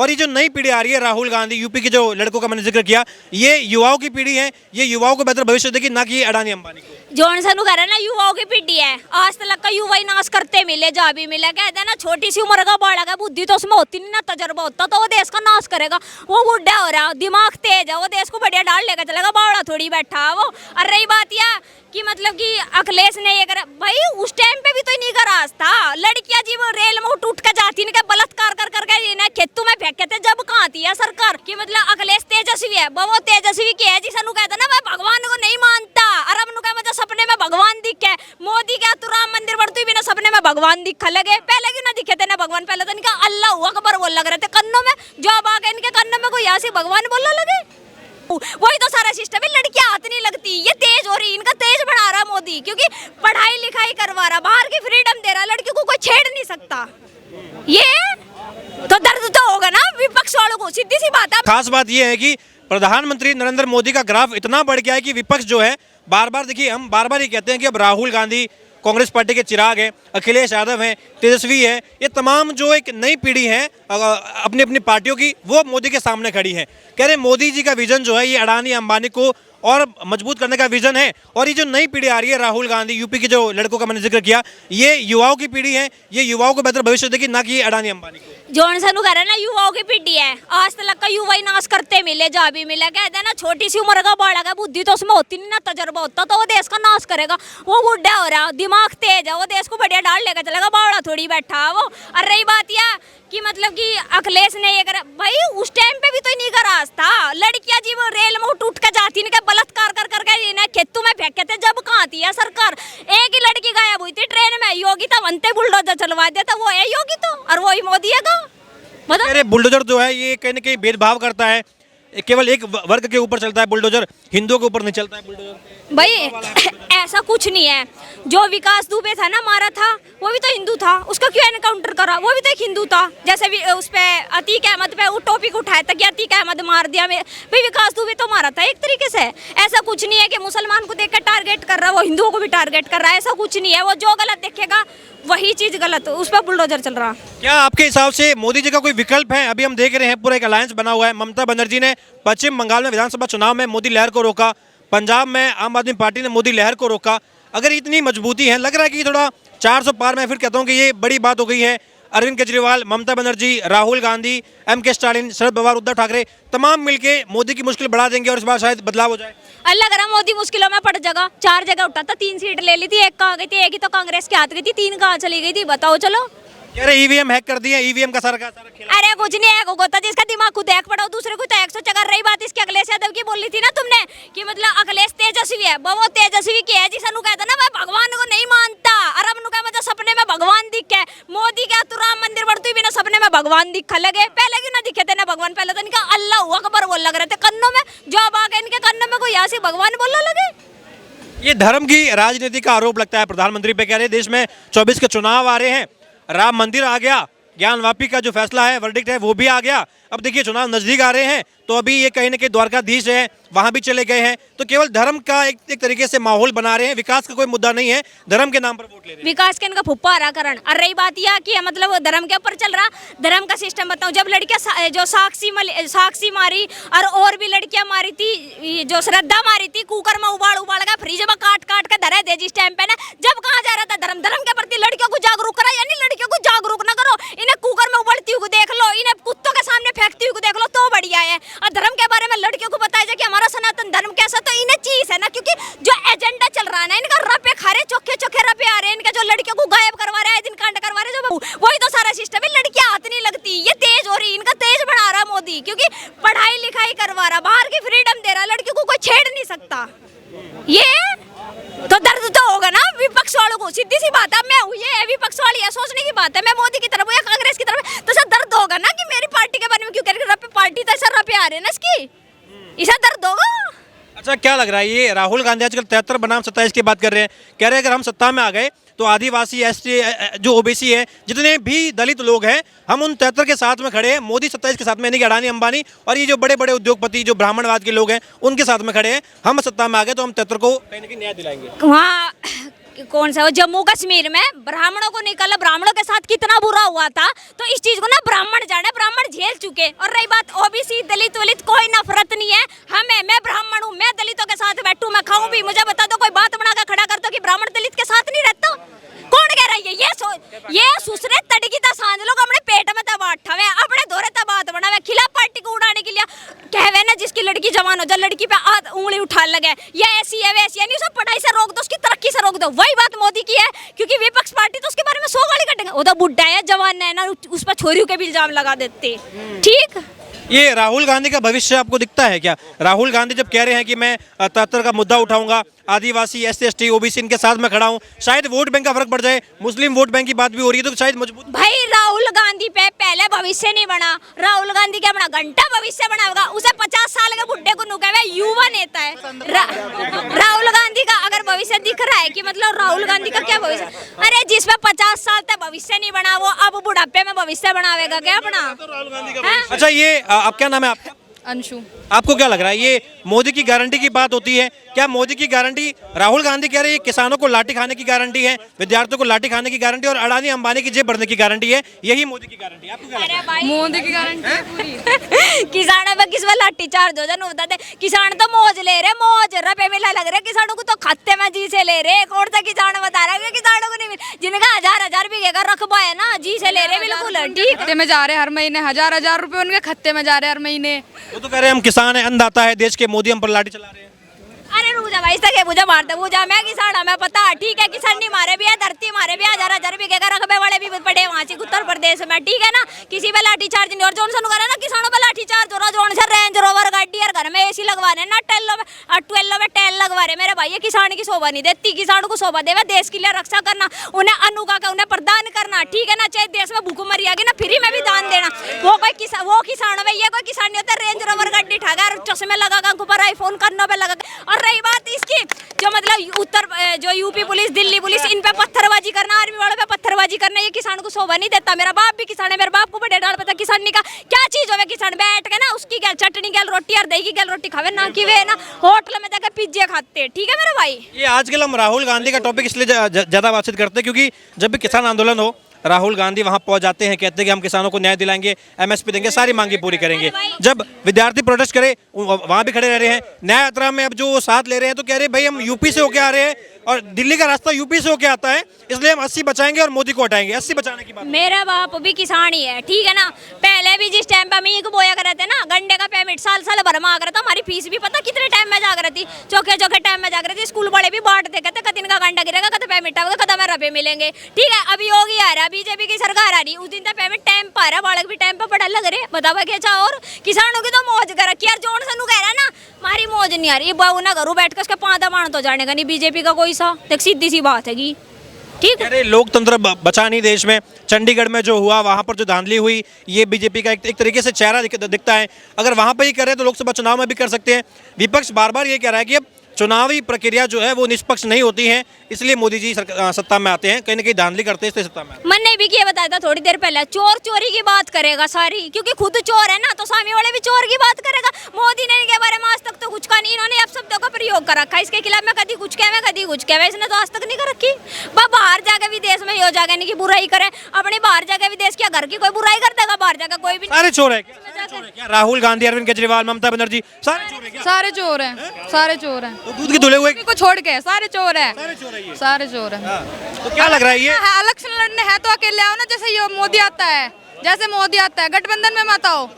और ये जो नई पीढ़ी आ रही है, राहुल गांधी, यूपी के जो लड़कों का मैंने जिक्र किया, ये युवाओं की पीढ़ी है, ये युवाओं को बेहतर भविष्य देगी, ना कि अडानी अंबानी को। जोन सनु कह रहे ना युवाओं की पीढ़ी है, आज तक का युवा ही नाश करते मिले, जा भी मिले। कहते हैं ना छोटी सी उम्र का बालक है, बुद्धि तो उसमें होती नहीं ना, तजर्बा होता तो वो देश का नाश करेगा। वो बुढ़ा हो रहा, दिमाग तेज है, वो देश को बढ़िया डाल लेकर चलेगा, बावड़ा थोड़ी बैठा है वो। और रही बात यह कि मतलब कि अखिलेश ने ये करा भाई, उस टाइम पे भी तो नहीं करा था। लड़कियां जी वो रेल में उठ के जाती नहीं, बलात्कार कर करके खेतों में फेंके थे, जब कहाँ थी है सरकार की। मतलब अखिलेश तेजस्वी है, वो तेजस्वी की है जी। सनु कहता ना मैं भगवान को नहीं मानता, अरब नु मुझे सपने में भगवान दिखे। मोदी क्या तू राम मंदिर बढ़ती भी ना, सपने में भगवान दिखा लगे। पहले क्यों ना दिखे थे ना भगवान, पहले तो इनका अल्लाह अकबर बोल लग रहे थे कन्नों में, जब आ गए इनके कन्नों में कोई ऐसे भगवान बोलने लगे। वही तो सारा सिस्टम है, लड़कियां हाथ नहीं लगती, ये तेज हो रही, इनका तेज बढ़ा रहा मोदी, क्योंकि पढ़ाई लिखाई करवा रहा, बाहर की फ्रीडम दे रहा, लड़कियों को कोई छेड़ नहीं सकता। ये तो दर्द तो होगा ना विपक्ष वालों को, सीधी सी बात है। खास बात यह है कि प्रधानमंत्री नरेंद्र मोदी का ग्राफ इतना बढ़ गया है कि विपक्ष जो है बार बार, देखिए हम बार बार ये कहते हैं कि अब राहुल गांधी कांग्रेस पार्टी के चिराग है, अखिलेश यादव हैं, तेजस्वी है, ये तमाम जो एक नई पीढ़ी है अपनी अपनी पार्टियों की, वो मोदी के सामने खड़ी है। कह रहे मोदी जी का विजन जो है ये अडानी अंबानी को और मजबूत करने का विजन है। और ये जो नई पीढ़ी आ रही है, राहुल गांधी, यूपी के जो लड़कों का मैंने जिक्र किया, ये युवाओं की पीढ़ी है, ये युवाओं को बेहतर भविष्य देगी, ना कि अडानी अंबानी को। जोन सनु कह रहे ना युवाओं की पीढ़ी है, आज तक का युवा ही नाश करते मिले, जा भी मिले। कहते हैं ना छोटी सी उम्र का बालक है, बुद्धि तो उसमें होती नहीं ना, तजर्बा होता तो वो देश का नाश करेगा। वो बुढ़ा हो रहा, दिमाग तेज है, वो देश को बढ़िया डाल लेकर चलेगा, बावड़ा थोड़ी बैठा है वो। और रही बात यह कि मतलब कि अखिलेश ने ये करा भाई, उस टाइम पे भी तो नहीं करा था। लड़कियां जी वो रेल में उठ के जाती नहीं, बलात्कार कर करके खेतों में फेंके थे, जब कहाँ थी है सरकार। एक ही लड़की गायब हुई थी ट्रेन में, योगी था बनते बुलडोजर चलवा देता, वो है योगी तो, और वो ही मोदी है तो। अरे बुलडोजर जो है ये कहीं ना कहीं भेदभाव करता है, केवल एक वर्ग के ऊपर चलता है बुलडोजर, हिंदुओं के ऊपर नहीं चलता है बुलडोजर। भाई ऐसा कुछ नहीं है, जो विकास दुबे था ना मारा था, वो भी तो हिंदू था, उसका क्यों एनकाउंटर करा, वो भी तो एक हिंदू था। जैसे भी उस पे अतीक अहमद पे वो टॉपिक उठाया था कि अतीक अहमद मार दिया, भाई विकास दुबे तो मारा था एक तरीके से। ऐसा कुछ नहीं है कि मुसलमान को देखकर टारगेट कर रहा है, वो हिंदुओं को भी टारगेट कर रहा है, ऐसा कुछ नहीं है। वो जो गलत देखेगा वही चीज गलत, उस पर बुलडोजर चल रहा। क्या आपके हिसाब से मोदी जी का कोई विकल्प है? अभी हम देख रहे हैं पूरा एक अलायंस बना हुआ है। ममता बनर्जी ने पश्चिम बंगाल में विधानसभा चुनाव में मोदी लहर को रोका, पंजाब में आम आदमी पार्टी ने मोदी लहर को रोका। अगर इतनी मजबूती है, लग रहा है कि थोड़ा 400 पार, मैं फिर कहता हूँ कि ये बड़ी बात हो गई है। अरविंद केजरीवाल, ममता बनर्जी, राहुल गांधी, एम.के. स्टालिन, शरद पवार, उद्धव ठाकरे तमाम मिलके मोदी की मुश्किल बढ़ा देंगे और इस बार शायद बदलाव हो जाए। अल्लाह करा मोदी मुश्किलों में पड़ जाएगा। 4 जगह उठा था, 3 सीट ले ली थी, एक कहाँ गई थी, एक ही तो कांग्रेस के हाथ गई थी, 3 कहाँ चली गई थी, बताओ। चलो कह रहे ईवीएम हैक कर दिया, ईवीएम का सारा खेला। अरे कुछ नहीं है, होता जिसका दिमाग खुद हैक पड़ाओ, दूसरे को तो 100 चकर। रही बात इसकी अखिलेश यादव की, बोली थी ना तुमने कि मतलब अखिलेश तेजस्वी है, वो तेजस्वी की है जी। सनु कहता ना मैं भगवान को नहीं मानता, अरब नु मुझे सपने में भगवान दिखे। मोदी क्या तू राम मंदिर बढ़ती भी ना, सपने में भगवान दिखा लगे। पहले क्यों ना दिखे थे ना भगवान, पहले तो इनका अल्लाह अकबर बोल लग रहे थे कन्नों में, जब आ गए इनके कन्नों में कोई ऐसे भगवान बोलने लगे। ये धर्म की राजनीति का आरोप लगता है प्रधानमंत्री पे। कह रहे देश में 24 के चुनाव आ रहे हैं, राम मंदिर आ गया, ज्ञान वापी का जो फैसला है, वर्डिक्ट है, वो भी आ गया। अब देखिए चुनाव नजदीक आ रहे हैं, तो अभी ये कहीं ना कहीं द्वारकाधीश है, वहां भी चले गए हैं, तो केवल धर्म का एक तरीके से माहौल बना रहे हैं। विकास का कोई मुद्दा नहीं है, धर्म के नाम पर वोट ले रहे हैं। विकास के इनका फुप्पा हराकरण। और रही बात यह कि मतलब धर्म के ऊपर चल रहा, धर्म का सिस्टम बताऊं। जब लड़कियां जो साक्षी मारी और भी लड़कियां मारी थी, जो श्रद्धा मारी थी, कुकर में उबाल कर फ्रिज में काट के धरे दे जिस टाइम पे ना, जब कहा जा रहा था धर्म के प्रति लड़कियों को जागरूक करा, यानी लड़कियों को जागरूक ना करो। इन्हें कुकर में उबलती हुई देख लो, इन्हें कुत्तों के सामने फेंकती हुई देख लो, तो बढ़िया है। और धर्म के बारे में लड़कियों को बताया जाए कि हमारा सनातन धर्म कैसा, तो इन्हें चीज है ना, क्योंकि जो एजेंडा चल रहा है ना इनका, रपे खारे चोखे रपे आ रहे हैं इनके, जो लड़कियों को गायब करवा रहे हैं, दिन कांड करवा रहे हैं, जो वही तो सारा सिस्टम है। लड़कियां हाथ नहीं लगती, ये तेज हो रही, इनका तेज बढ़ा रहा मोदी, क्योंकि पढ़ाई लिखाई करवा रहा, बाहर की फ्रीडम दे रहा, लड़कियों को कोई छेड़ नहीं सकता। ये तो दर्द तो होगा ना विपक्ष वालों को, सीधी सी बात है। मैं हूँ ये विपक्ष वाली है, सोचने की बात है, मैं मोदी की तरफ हूँ या कांग्रेस की तरफ, तो सर दर्द होगा ना कि मेरी पार्टी के बारे में क्यों कह रहे, रपे पार्टी तो सर रपे आ रहे हैं ना इसकी, इसे दर्द होगा। अच्छा, क्या लग रहा है ये राहुल गांधी आजकल 73 बनाम 27 की बात कर रहे हैं, कह रहे हैं अगर हम सत्ता में आ गए तो आदिवासी, एसटी, जो ओबीसी है, जितने भी दलित लोग हैं, हम उन 73 के साथ में खड़े हैं, मोदी 27 के साथ में, यानी कि अडानी अंबानी और ये जो बड़े बड़े उद्योगपति जो ब्राह्मणवाद के लोग हैं उनके साथ में खड़े हैं। हम सत्ता में आ गए तो हम 73 को कहीं ना कहीं न्याय दिलाएंगे। कौन सा वो जम्मू कश्मीर में ब्राह्मणों को निकाला, ब्राह्मणों के साथ कितना बुरा हुआ था, तो इस चीज को ना ब्राह्मण जाने, ब्राह्मण झेल चुके। और रही बात ओबीसी दलित वलित, कोई नफरत नहीं है हमें, मैं ब्राह्मण हूँ, मैं दलितों के साथ बैठूं, मैं खाऊं भी, मुझे बता दो कोई बात बना कर खड़ा कर दो कि ब्राह्मण दलित के साथ नहीं रहता। कौन कह रहा है ये सुसरे तड़की ता सांझ लोग अपने पेट में तब अठावे, अपने दोरे तब बात बनावे, खिलाफ पार्टी को उड़ाने के लिए कहवे ना, जिसकी लड़की जवान हो जाए लड़की पे उंगली उठा लगे, ये ऐसी है वैसी है, नहीं उसे पढ़ाई से रोक दो, उसकी तरक्की से रोक दो। वही बात मोदी की है, क्योंकि विपक्ष पार्टी तो उसके बारे में 100 गाली कटेंगे, वो तो बुढ़ा है जवान है ना, उस पर छोरियों के भी इल्जाम लगा देते। ठीक, ये राहुल गांधी का भविष्य आपको दिखता है क्या? राहुल गांधी जब कह रहे हैं कि मैं 73 का मुद्दा उठाऊंगा, आदिवासी SC ST OBC इनके साथ मैं खड़ा हूं, शायद वोट बैंक का फर्क पड़ जाए, मुस्लिम वोट बैंक की बात भी हो रही है, तो शायद मजबूत। भाई राहुल गांधी पे पहले भविष्य नहीं बना, राहुल गांधी क्या बना, घंटा भविष्य बना होगा, उसे 50 साल के बुढ़े को नुका हुआ युवा नेता है। राहुल गांधी का अगर भविष्य दिख रहा है कि मतलब राहुल गांधी का क्या भविष्य, अरे जिसमें 50 साल तक भविष्य नहीं बना वो अब बुढ़ापे में भविष्य बनावेगा क्या अपना? अच्छा, ये आप क्या नाम है आपका? अंशु। आपको क्या लग रहा है, ये मोदी की गारंटी की बात होती है क्या? मोदी की गारंटी, राहुल गांधी कह रहे हैं किसानों को लाठी खाने की गारंटी है, विद्यार्थियों को लाठी खाने की गारंटी और अडानी अंबानी की जेब भरने की गारंटी है, यही मोदी की गारंटी है। आपको क्या लगता है? अरे भाई मोदी की गारंटी है पूरी। किसानों पे किस लाठी चार्ज हो जाए होता थे, किसान तो मौज ले रहे, मौज रुपए मिला लग रहे किसानों को, तो खाते में जी से ले रहे। कौन सा किसान बता रहा है किसानों को नहीं मिल, जिनका हजार बीघे का रकबा है ना, जी से ले रहे बिल्कुल ठीक। खत्ते में जा रहे हर महीने हजार रुपए उनके खत्ते में जा रहे हर महीने। वो तो कह रहे हैं हम किसान है, अन्नदाता है देश के, मोदी हम पर लाठी चला रहे हैं। अरे रुक जा भाई, इसके पूजा मारते पूजा, मैं किसान हमें पता ठीक है, किसान नहीं मारे भी है, धरती मारे भी हजार बीघे का रकबे वाले भी पड़े वहाँ से उत्तर प्रदेश में, ठीक है ना, किसी पे लाठी चार्ज नहीं। और जोन सा ना किसानों पे लाठी चार्ज हो रहा, जोन सा रेंज रोवर गाड़ी और घर में AC लगवा रहे ना, 12 में टेल लगवा रहे। मेरे भाई ये किसान की शोभा नहीं देती, किसानों को शोभा देवे देश के लिए रक्षा करना, उन्हें अनुगा का उन्हें प्रदान करना, ठीक है ना, चाहे देश में भूखमरी आ गई ना फ्री में भी दान देना। वो किसान में ये कोई किसान नहीं होता, रेंज रोवर गाड़ी ठगा चश्मे लगा ऊपर आईफोन कानों पे लगा। और रही बात इसकी, जो मतलब जो यूपी पुलिस दिल्ली पुलिस इन पे पत्थरबाजी करना, आर्मी वालों पे पत्थरबाजी करना, ये किसान को शोभा नहीं देता। मेरा बाप भी किसान है, मेरे बाप को बड़े डाल पता किसान का क्या चीज हो, किसान बैठ के ना उसकी क्या चटनी गल रोटी और दही की गल रोटी खावे ना, कि वे ना होटल में जाकर पिज्जे खाते, ठीक है मेरे भाई। ये आजकल हम राहुल गांधी का टॉपिक इसलिए ज्यादा बातचीत करते हैं क्योंकि जब भी किसान आंदोलन हो, राहुल गांधी वहां पहुंच जाते हैं, कहते हैं कि हम किसानों को न्याय दिलाएंगे, MSP देंगे, सारी मांगी पूरी करेंगे। जब विद्यार्थी प्रोटेस्ट करे वहां भी खड़े रह रहे हैं। न्याय यात्रा में अब जो वो साथ ले रहे हैं तो कह रहे हैं भाई हम यूपी से होके आ रहे हैं और दिल्ली का रास्ता यूपी से होके आता है, इसलिए हम 80 बचाएंगे और मोदी को हटाएंगे। 80 बचाने की बात। मेरा बाप भी किसान ही है, ठीक है ना, पहले भी जिस टाइम पे हम ईख बोया करते थे ना, गंडे का पेमेंट साल भर में आ रहा था, हमारी फीस भी पता कितने टाइम में जा रही थी, चौके टाइम में जा रही थी, स्कूल वाले भी बांटते कहते कद इनका गंडा गिरेगा, कद पेमेंट आएगा, कद हमें रुपए मिलेंगे, ठीक है। अभी योगी आ रहा है, बीजेपी की सरकार आ रही, उस दिन तक पेमेंट टाइम पर आ रहा, बालक भी टाइम पर पढ़ा लग रहे, बतावा क्या चाह। और किसानों की तो मौज कर रखी है, जोन सनू कह रहा है ना हमारी मौज नहीं आ रही, बाबू ना घरों बैठ कर उसके पाँदा मान तो जाने का नहीं बीजेपी का कोई सा, देख सीधी सी बात है की, ठीक है। अरे लोकतंत्र बचा नहीं देश में। चंडीगढ़ में जो हुआ, वहां पर जो धांधली हुई, ये बीजेपी का एक तरीके से चेहरा दिखता है। अगर वहां पर ही करे तो लोकसभा चुनाव में भी कर सकते हैं। विपक्ष बार बार ये कह रहा है कि अब चुनावी प्रक्रिया जो है वो निष्पक्ष नहीं होती है, इसलिए मोदी जी सत्ता में आते हैं, कहीं ना कहीं धांधली करते हैं, इसलिए सत्ता में। मैंने भी किया बताया था थोड़ी देर पहले, चोर चोरी की बात करेगा सारी, क्योंकि खुद चोर है ना, तो सामने वाले भी चोर की बात करेगा। मोदी ने इनके बारे में आज तक तो कुछ कहा नहीं, इन्होंने अब शब्दों का प्रयोग कर रखा है, इसके खिलाफ में कभी कुछ कहवे कभी कुछ कहवे, इसने तो आज तक नहीं कर रखी। बाहर जाके विदेश में हो जाएगा नहीं कि बुराई करे, अपने बाहर जाके विदेश क्या घर की कोई बुराई कर देगा, बाहर जाकर कोई भी सारे चोर है क्या? राहुल गांधी, अरविंद केजरीवाल, ममता बनर्जी सारे चोर है क्या? सारे चोर हैं, सारे चोर हैं, तो दूध के धुले हुए को छोड़ के सारे चोर हैं, सारे चोर है ये। सारे चोर हैं। तो क्या लग रहा है ये? इलेक्शन लड़ने है तो अकेले आओ ना, जैसे ये मोदी आता है, जैसे मोदी आता है, गठबंधन में मत आओ,